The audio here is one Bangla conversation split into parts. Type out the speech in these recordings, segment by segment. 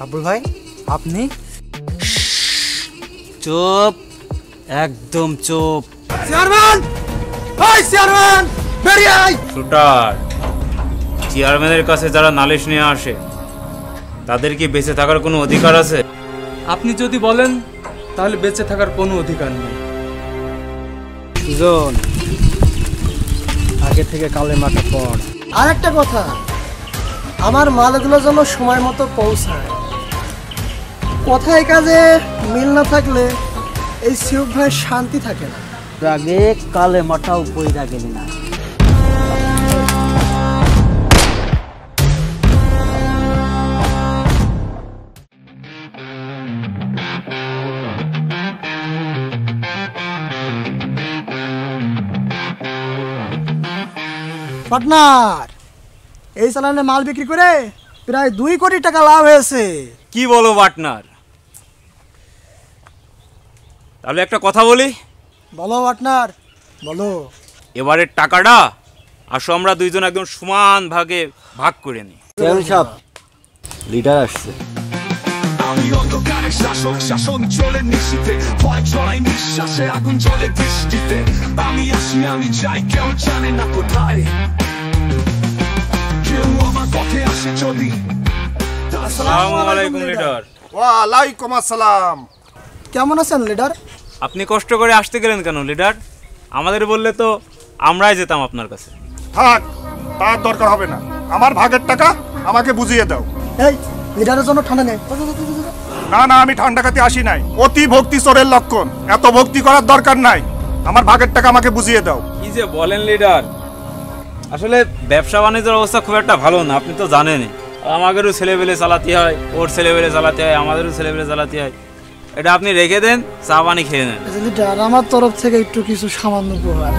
আব্বুল ভাই আপনি? চুপ, একদম চুপ। চেয়ারম্যান, ওই চেয়ারম্যান বেরিয়ে আয়। শুটার, চেয়ারম্যানের কাছে যারা নালিশ নিয়ে আসে তাদের কি বেঁচে থাকার কোনো অধিকার আছে? আপনি যদি বলেন তাহলে বেঁচে থাকার কোনো অধিকার নেই। সুজন, আগে থেকে কালেমাটা পড়। আর একটা কথা, আমার মালগুলো যেন সময় মতো পৌঁছায়। কথায় কাজে মিল না থাকলে এই সিউব ভাইয়ের শান্তি থাকে না। আগে কালেমাটাও পইরা গেলি না। পার্টনার, এই চালানে মাল বিক্রি করে প্রায় 2 কোটি টাকা লাভ হয়েছে। কি বলো পার্টনার? তাহলে একটা কথা বলি। বলো পার্টনার, বলো। এবারের টাকাটা আসো আমরা দুইজন একদম সমান ভাগে ভাগ করে নিই। চেয়ারম্যান সাহেব, লিডার আসছে। আমি অন্ধকারে শাসক, শাসন চলে নিশিতে, ভয় ছড়াই নিঃশ্বাসে, আগুন জ্বলে বৃষ্টিতে। আমি আসি, আমি যাই, কেউ জানে না কোথায়। কেউ আমার পথে আসে যদি। আসসালামু আলাইকুম লিডার। ওয়ালাইকুম আসসালাম। কেমন আছেন লিডার? আপনি কষ্ট করে আসতে গেলেন কেন লিডার? আমাদের বললে তো আমরাই যেতাম আপনার কাছে। থাক, তার দরকার হবে না। আমার ভাগের টাকা আমাকে বুঝিয়ে দাও। এই লিডারের জন্য ঠান্ডা নেই। না না, আমি ঠান্ডা কাতে আসি নাই। অতি ভক্তি চোরের লক্ষণ। এত ভক্তি করার দরকার নাই। আমার ভাগের টাকা আমাকে বুঝিয়ে দাও। কি যে বলেন লিডার, আসলে ব্যবসা বাণিজ্যের অবস্থা খুব একটা ভালো না, আপনি তো জানেনই। আমাদেরও ছেলেবেলে চালাতে হয়, ওর ছেলেবেলে চালাতে হয়, আমাদেরও ছেলেবেলে চালাতে হয়। এটা আপনি রেখে দেন, চা পানি খেয়ে নেন। লিডার, আমার তরফ থেকে একটু কিছু সামান্য উপহার।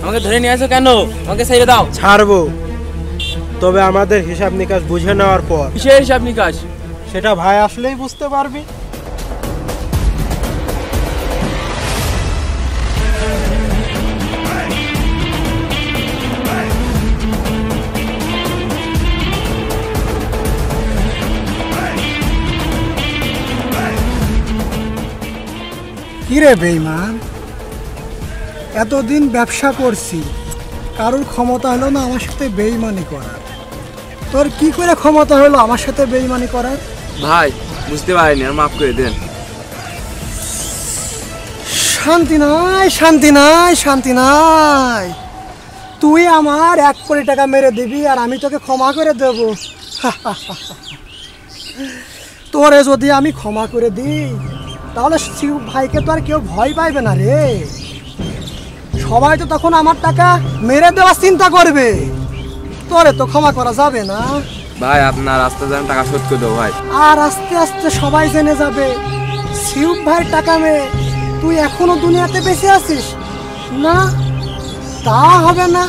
আমাকে ধরে নিয়ে আসো কেন? আমাকে ছেড়ে দাও। ছাড়বো, তবে আমাদের হিসাব নিকাশ বুঝে নেওয়ার পর। কিসের হিসাব নিকাশ? সেটা ভাই আসলেই বুঝতে পারবি। কিরে বেঈমান, এতদিন ব্যবসা করছি, কারোর ক্ষমতা হলো না আমার সাথে বেঈমানি করার। তোর কি করে ক্ষমতা হলো আমার সাথে বেঈমানি করার? ভাই বুঝতে পারিনি, আর মাফ করে দেন। শান্তি নাই, শান্তি নাই, শান্তি নাই। তুই আমার 1 কোটি টাকা মেরে দিবি আর আমি তোকে ক্ষমা করে দেব। তোরে যদি আমি ক্ষমা করে দিই তাহলে শিব ভাইকে তো আর কেউ ভয় পাইবে না রে। সবাই তো তখন আমার টাকা মেরে দেওয়ার চিন্তা করবে। তোরে তো ক্ষমা করা যাবে না ভাই, আপনার আস্তে যেন টাকা শোধ করে দেবো ভাই। আর আস্তে আস্তে সবাই জেনে যাবে শিব ভাইয়ের টাকা মেয়ে তুই এখনো দুনিয়াতে বেঁচে আছিস। না, তা হবে না।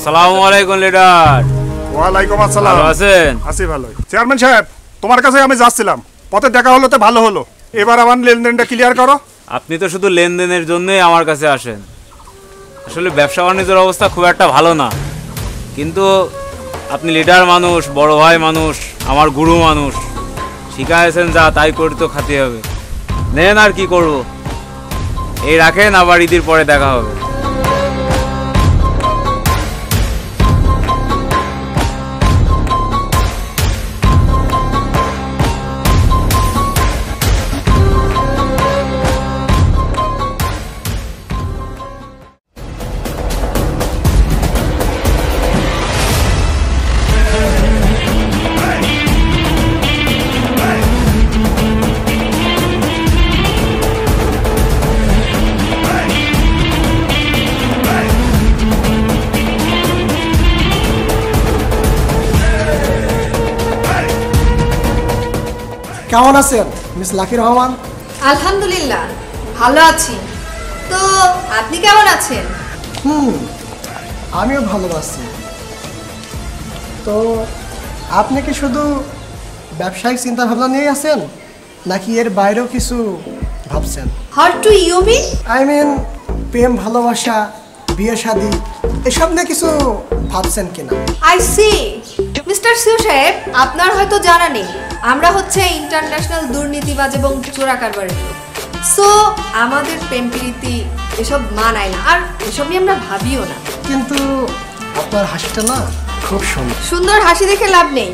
আসসালামু আলাইকুম লিডার। ওয়ালাইকুম আসসালাম। ভালো আছেন? আছি ভালো। চেয়ারম্যান সাহেব, তোমার কাছে আমি যাচ্ছিলাম, পথে দেখা হলো তো ভালো হলো। এবার আমার লেনদেনটা ক্লিয়ার করো। আপনি তো শুধু লেনদেনের জন্যই আমার কাছে আসেন। আসলে ব্যবসা বাণিজ্যের অবস্থা খুব একটা ভালো না, কিন্তু আপনি লিডার মানুষ, বড় ভাই মানুষ, আমার গুরু মানুষ, শিখাইছেন যা তাই করে তো খাতে হবে। নেন আর কি করব, এই রাখেন, আবার ঈদের পরে দেখা হবে। কেমন আছেন মিস লাকি রহমান? আলহামদুলিল্লাহ ভালো আছি। তো আপনি কেমন আছেন? আমিও ভালো আছি। তো আপনি কি শুধু ব্যবসায়িক চিন্তা ভাবনা নিয়ে আছেন নাকি এর বাইরেও কিছু ভাবছেন? What do you mean? I mean প্রেম, ভালোবাসা, বিয়ে শাদী এসব নিয়ে কিছু ভাবছেন কিনা? I C. মিস্টার সিউ সাহেব, আপনার হয়তো জানা নেই আমরা হচ্ছে ইন্টারন্যাশনাল দুর্নীতিবাজ এবং চোরা কারবারের লোক। সো আমাদের প্রেম প্রীতি এসব মানায় না, আর এসব নিয়ে আমরা ভাবিও না। কিন্তু আপনার হাসিটা না খুব সুন্দর। সুন্দর হাসি দেখে লাভ নেই,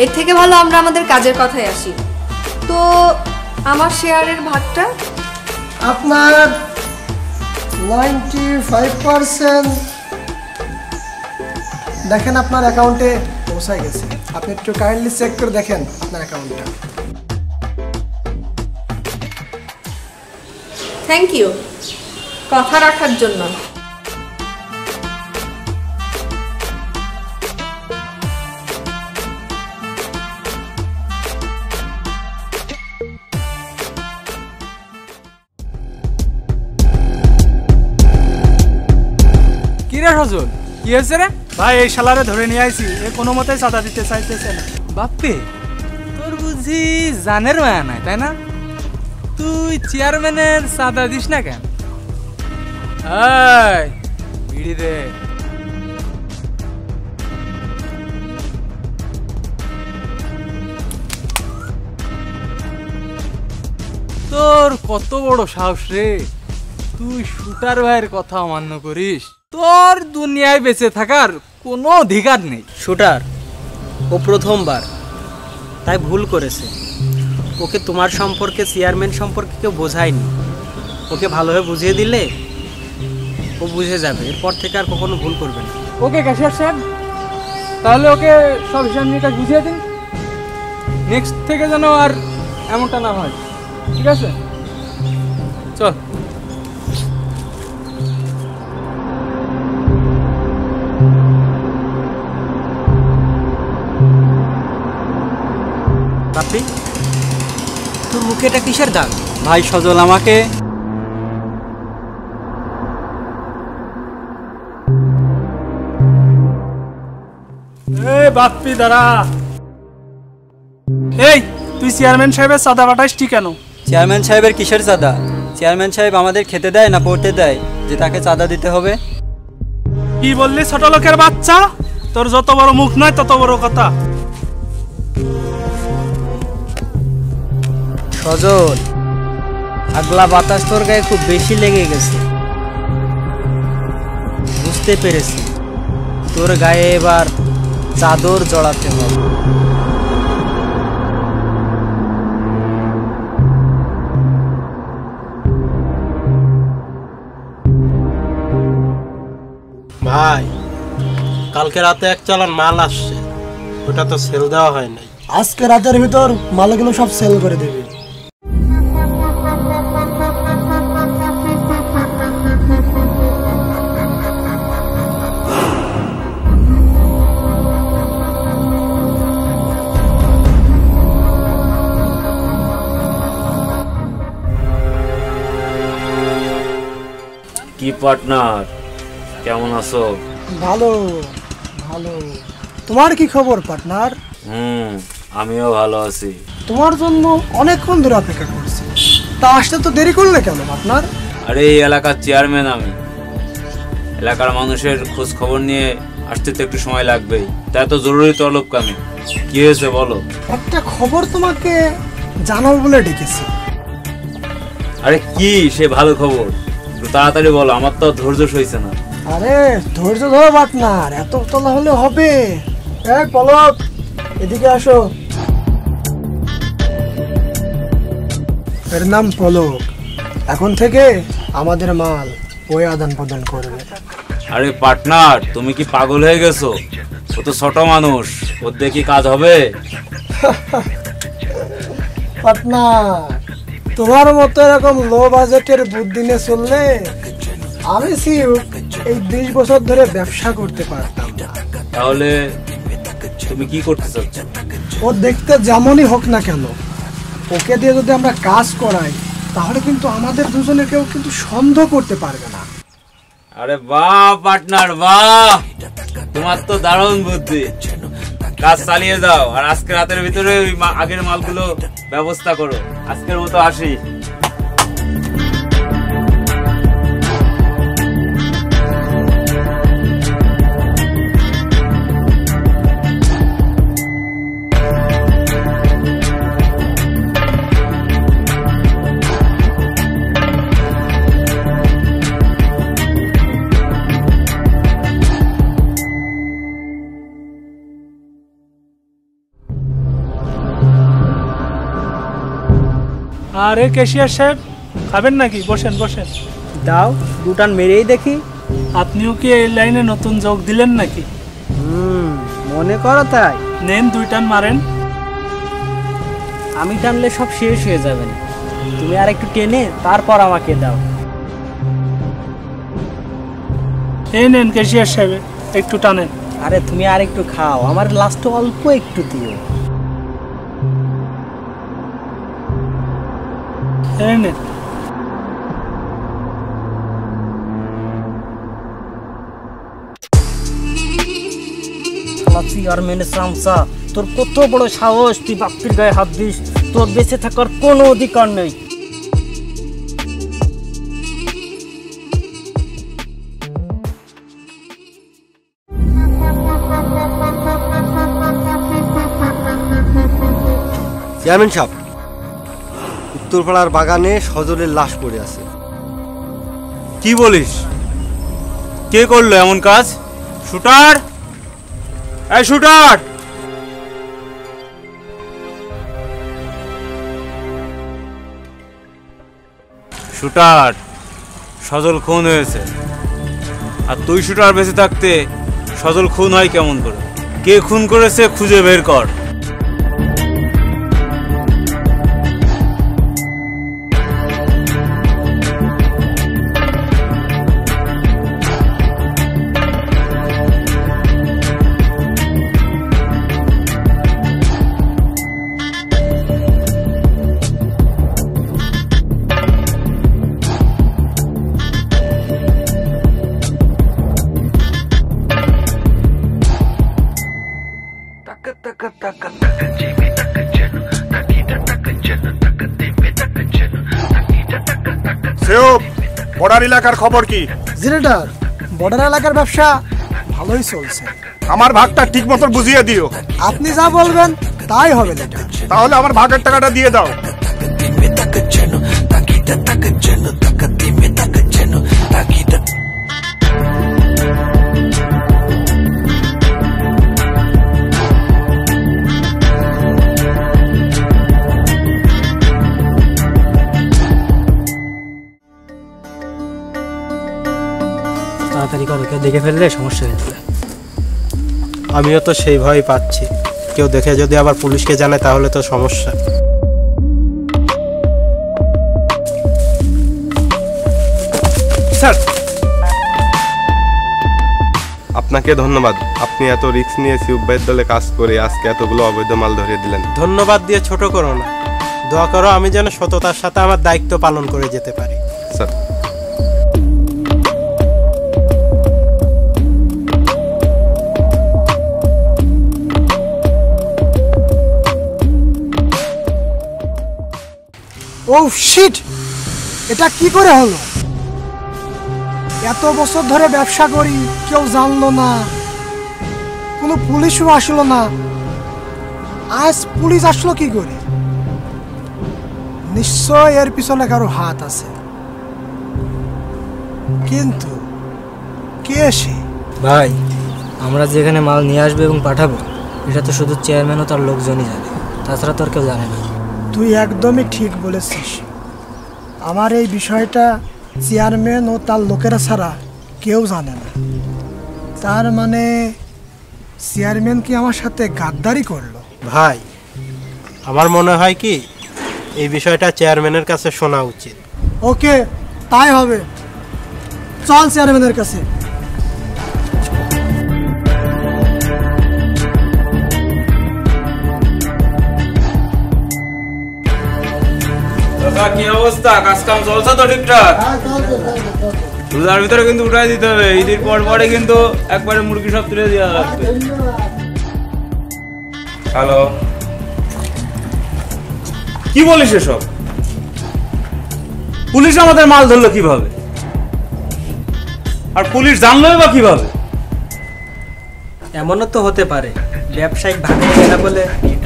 এর থেকে ভালো আমরা আমাদের কাজের কথায় আসি। তো আমার শেয়ারের ভাগটা? আপনার 95% দেখেন আপনার অ্যাকাউন্টে পৌঁছায় গেছে। আপনি একটু কাইন্ডলি চেক করে দেখেন আপনার অ্যাকাউন্টটা। থ্যাংক ইউ কথা রাখার জন্য। কিরে সজল, কি হয়েছে রে? ভাই এই শালারে ধরে নিয়ে আইছি, এ কোনো মতে চাঁদা দিতে চাইতেছে না। বাপ্পি, তোর বুঝি জানের মায়া নাই তাই না? তুই চেয়ারম্যানের চাঁদা দিস না কেন? বিড়ি দে। তোর কত বড় সাহস রে, তুই শুটার ভাইয়ের কথা অমান্য করিস? তোর দুনিয়ায় বেঁচে থাকার কোনো অধিকার নেই। শুটার, ও প্রথমবার, তাই ভুল করেছে। ওকে তোমার সম্পর্কে, চেয়ারম্যান সম্পর্কে কেউ বোঝায়নি। ওকে ভালোভাবে বুঝিয়ে দিলে ও বুঝে যাবে, এরপর থেকে আর কখনো ভুল করবে না। ওকে ক্যাশিয়ার সাহেব, তাহলে ওকে সব হিসাব নিকাশ বুঝিয়ে দিন, নেক্সট থেকে যেন আর এমনটা না হয়। ঠিক আছে, চল। বাপি, তোর মুখে এটা কিসের দাগ? ভাই সজল আমাকে বাপ্পি দাঁড়া। এই তুই চেয়ারম্যান সাহেবের চাঁদা পাঠাইসটি কেন? চেয়ারম্যান সাহেবের কিসের চাঁদা? চেয়ারম্যান সাহেব আমাদের খেতে দেয় না পড়তে দেয় যে তাকে চাঁদা দিতে হবে? কি বললি ছোট লোকের বাচ্চা? তোর যত বড় মুখ নয় তত বড় কথা। সজল, আগলা বাতাস তোর গায়ে খুব বেশি লেগে গেছে, বুঝতে পেরেছি। তোর গায়ে এবার চাদর জড়াতে হবে। ভাই, কালকে রাতে এক চালান মাল আসছে, ওটা তো সেল দেওয়া হয় নাই। আজকে রাতের ভিতর মালগুলো সব সেল করে দেবে। কি পার্টনার, কেমন আছো? ভালো ভালো। তোমার কি খবর পার্টনার? আমিও ভালো আছি। তোমার জন্য অনেকক্ষণ ধরে অপেক্ষা করছি, তা আসতে তো দেরি করলে কেন পার্টনার? আরে এই এলাকার চেয়ারম্যান আমি, এলাকার মানুষের খোঁজ খবর নিয়ে আসতে তো একটু সময় লাগবেই, তাই তো জরুরি তলব কামে। কি হয়েছে বলো? একটা খবর তোমাকে জানাবো বলে ডেকেছি। আরে কি সে ভালো খবর, একটু তাড়াতাড়ি বলো, আমার তো ধৈর্য সইছে না। আরে ধৈর্য ধরো পার্টনার, এত তলা হলে হবে। এই পলক এদিকে আসো। এর নাম পলক, এখন থেকে আমাদের মাল ওই আদান প্রদান করবে। আরে পার্টনার, তুমি কি পাগল হয়ে গেছো? ও তো ছোট মানুষ, ওর দিয়ে কি কাজ হবে? পার্টনার, তোমার মতো এরকম লো বাজেটের বুদ্ধি নিয়ে চললে আমি এই 20 বছর ধরে ব্যবসা করতে পারতাম না। তাহলে তুমি কি করতে চাচ্ছ? ও দেখতে যেমনই হোক না কেন, ওকে দিয়ে যদি আমরা কাজ করাই তাহলে কিন্তু আমাদের দুজনের কেউ কিন্তু সন্দেহ করতে পারবে না। আরে বাহ পার্টনার বাহ, তোমার তো দারুণ বুদ্ধি। কাজ চালিয়ে যাও, আর আজকে রাতের ভিতরে ওই আগের মালগুলো ব্যবস্থা করো। আজকের মতো আসি। আরে ক্যাশিয়ার সাহেব, খাবেন নাকি? বসেন বসেন। দাও, দুটান মেরেই দেখি। আপনিও কি এই লাইনে নতুন যোগ দিলেন নাকি? মনে করো তাই? নেন 2 টান মারেন। আমি টানলে সব শেষ হয়ে যাবে না, তুমি আর একটু টেনে তারপর আমাকে দাও। এই নেন ক্যাশিয়ার সাহেব, একটু টানেন। আরে তুমি আর একটু খাও, আমার লাস্টে অল্প একটু দিও। এই নেন। চেয়ারম্যানের চামচা, তোর কত বড় সাহস, তুই বাপ্পির গায়ে হাত দিস? তোর বেঁচে থাকার কোনো অধিকার নেই। চেয়ারম্যান সাহেব, উত্তরপাড়ার বাগানে সজলের লাশ পড়ে আছে। কি বলিস? কে করলো এমন কাজ? শুটার, এই শুটার! শুটার, সজল খুন হয়েছে। আর তুই শুটার বেঁচে থাকতে সজল খুন হয় কেমন করে? কে খুন করেছে খুঁজে বের কর। বর্ডার এলাকার খবর কি? জিরেটার, বর্ডার এলাকার ব্যবসা ভালোই চলছে। আমার ভাগটা ঠিক মতো বুঝিয়ে দিও। আপনি যা বলবেন তাই হবে লেটার। তাহলে আমার ভাগের টাকাটা দিয়ে দাও। তাড়াতাড়ি করো, কেউ দেখে ফেললে সমস্যা হয়ে যাবে। আমিও তো সেই ভয় পাচ্ছি, কেউ দেখে যদি আবার পুলিশকে জানায় তাহলে তো সমস্যা। স্যার, আপনাকে ধন্যবাদ। আপনি এত রিস্ক নিয়ে সিউবাইয়ের দলে কাজ করে আজকে এতগুলো অবৈধ মাল ধরিয়ে দিলেন। ধন্যবাদ দিয়ে ছোট করো না, দোয়া করো আমি যেন সততার সাথে আমার দায়িত্ব পালন করে যেতে পারি। স্যার, ও শিট, এটা কি করে হলো? এত বছর ধরে ব্যবসা করি, কেউ জানলো না, কোনো পুলিশও আসলো না, আজ পুলিশ আসলো কি করে? নিশ্চয় এর পিছনে কারো হাত আছে, কিন্তু কে সে? ভাই, আমরা যেখানে মাল নিয়ে আসবো এবং পাঠাবো এটা তো শুধু চেয়ারম্যান ও তার লোকজনই জানে, তাছাড়া তো আর কেউ জানে না। তুই একদমই ঠিক বলেছিস। আমার এই বিষয়টা চেয়ারম্যান ও তার লোকেরা ছাড়া কেউ জানে না। তার মানে চেয়ারম্যান কি আমার সাথে গাদ্দারি করলো? ভাই, আমার মনে হয় কি এই বিষয়টা চেয়ারম্যানের কাছে শোনা উচিত। ওকে, তাই হবে। চল চেয়ারম্যানের কাছে। কি অবস্থা? কাজ কাম চলছে তো ঠিকঠাক? রোজার ভিতরে কিন্তু উঠাই দিতে হবে, ঈদের পর পরে কিন্তু একবারে মুরগি সব তুলে দেওয়া লাগবে। হ্যালো, কি বলিস এসব? পুলিশ আমাদের মাল ধরলো কিভাবে, আর পুলিশ জানলোই বা কিভাবে? এমনও তো হতে পারে ব্যবসায়িক ভাগে কেনা বলে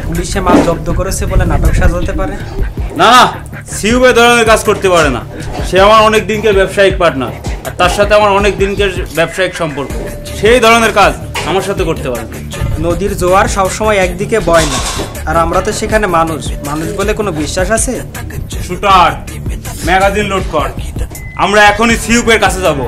পুলিশে মাল জব্দ করেছে বলে নাটক সাজাতে পারে। না না, সিউব এ ধরনের কাজ করতে পারে না। সে আমার অনেক দিনকে ব্যবসায়িক পার্টনার, আর তার সাথে আমার অনেক দিনকের ব্যবসায়িক সম্পর্ক। সেই ধরনের কাজ আমার সাথে করতে পারে না। নদীর জোয়ার সবসময় একদিকে বয় না, আর আমরা তো সেখানে মানুষ বলে কোনো বিশ্বাস আছে? শুটার, ম্যাগাজিন লোড কর, আমরা এখনই সিউপের কাছে যাব।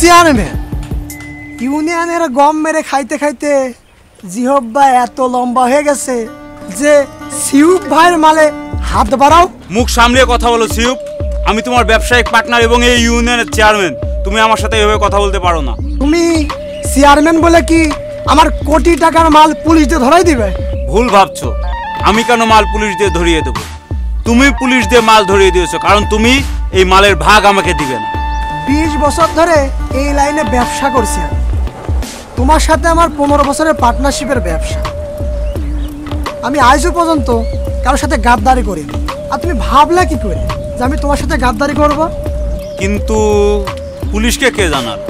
চেয়ারম্যান, ইউনিয়নের গম মেরে খাইতে খাইতে জিহব্বা এত লম্বা হয়ে গেছে যে সিউপ ভাইয়ের মালে হাত বাড়াও। মুখ সামলিয়ে কথা বলো সিউপ, আমি তোমার ব্যবসায়িক পার্টনার এবং এই ইউনিয়নের চেয়ারম্যান। তুমি আমার সাথে এভাবে কথা বলতে পারো না। তুমি চেয়ারম্যান বলে কি আমার কোটি টাকার মাল পুলিশ দিয়ে ধরাই দিবে? ভুল ভাবছো। আমি কেন মাল পুলিশ দিয়ে ধরিয়ে দেবো? তুমি পুলিশ দিয়ে মাল ধরিয়ে দিয়েছো কারণ তুমি এই মালের ভাগ আমাকে দিবে না। 20 বছর ধরে এই লাইনে ব্যবসা করছি। তোমার সাথে আমার 15 বছরের পার্টনারশিপের ব্যবসা। আমি আজও পর্যন্ত কারোর সাথে গাদ্দারি করিনি। আর তুমি ভাবলে কি করে যে আমি তোমার সাথে গাদ্দারি করব? কিন্তু পুলিশকে কে জানার?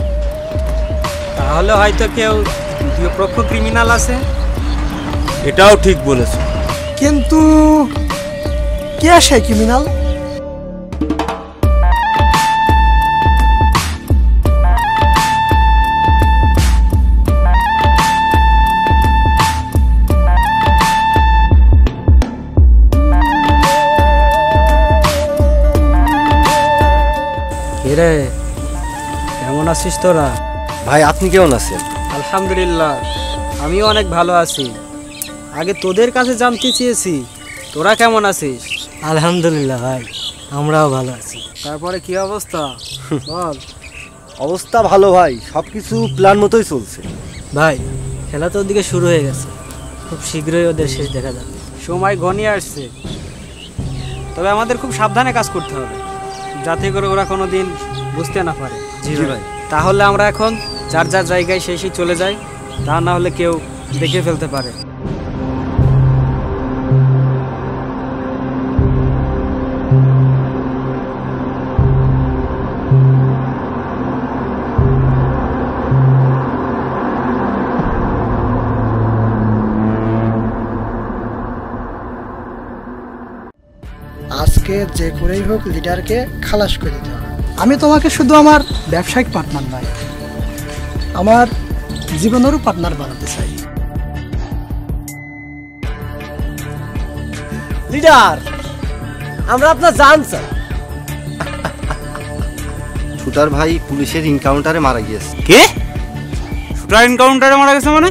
তাহলে হয়তো কেউ দ্বিতীয় পক্ষ ক্রিমিনাল আছে। এটাও ঠিক বলেছো, কিন্তু কে সেই ক্রিমিনাল? রে, কেমন আছিস তোরা? ভাই, আপনি কেমন আছেন? আলহামদুলিল্লাহ, আমিও অনেক ভালো আছি। আগে তোদের কাছে জানতে চেয়েছি তোরা কেমন আছিস। আলহামদুলিল্লাহ ভাই, আমরাও ভালো আছি। তারপরে কি অবস্থা বল? অবস্থা ভালো ভাই, সব কিছু প্ল্যান মতোই চলছে। ভাই, খেলা তো ওদিকে শুরু হয়ে গেছে, খুব শীঘ্রই ওদের শেষ দেখা যাবে। সময় ঘনিয়ে আসছে, তবে আমাদের খুব সাবধানে কাজ করতে হবে যাতে করে ওরা কোনো দিন বুঝতে না পারে। জি ভাই। তাহলে আমরা এখন যার যার জায়গায় সেই চলে যাই, তা না হলে কেউ দেখে ফেলতে পারে। আজকে যে করেই হোক লিডারকে খালাস করে দিতে হবে। আমি তোমাকে শুধু আমার ব্যবসায়িক পার্টনার নয়, আমার জীবনেরও পার্টনার বানাতে চাই। লিডার, আমরা আপনার জান চাই। শুটার ভাই পুলিশের এনকাউন্টারে মারা গিয়েছে। কে? শুটার এনকাউন্টারে মারা গেছে মানে?